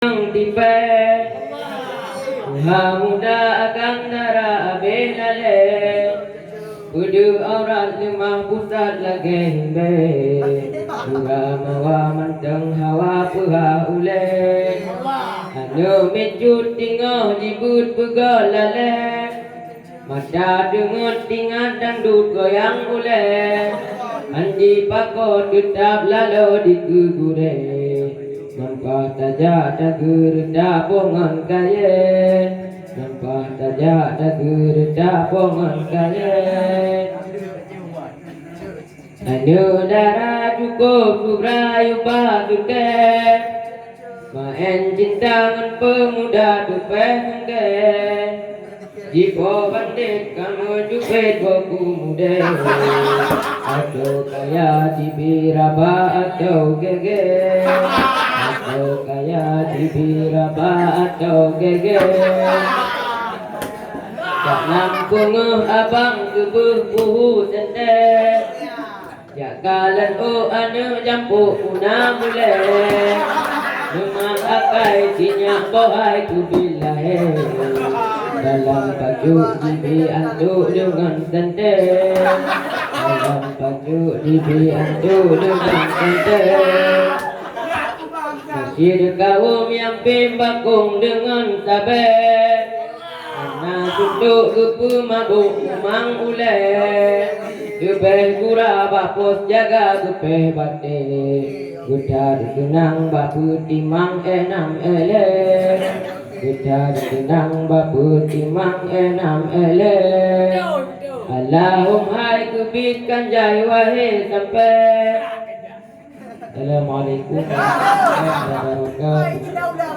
yang tipe muda akan darah benale kudu aurat lemah pusat lagi himbe dua mawa manteng hawa puha ule anu mencut tinggal jibut pegalale mata dengut tinggal dangdut goyang ule andi pakot tetap lalu dikugure nampak saja dagur dabongan kaya nampak saja dagur dabongan kaya anu darah cukup kubrayu baguke main cinta dengan pemuda dupeh mungke jika bandit kamu jupet boku muda atau kaya dibiraba atau gege atau kaya dibiraba atau gege tak lampung abang kebuh puhu tende jakalan anu jampu una mule memang akai tinyak bohai kubilahe dalam baju dibi andu dengan tende dalam baju dibi andu dengan tende masih kaum yang pimbakung dengan tabe anak duduk gepu mabuk umang ule gebeh gura bapos jaga gebeh bate gudar kenang bapu timang enam ele gudar kenang bapu timang enam ele Allahumma kubitkan jai wahai sampai Assalamualaikum warahmatullahi wabarakatuh.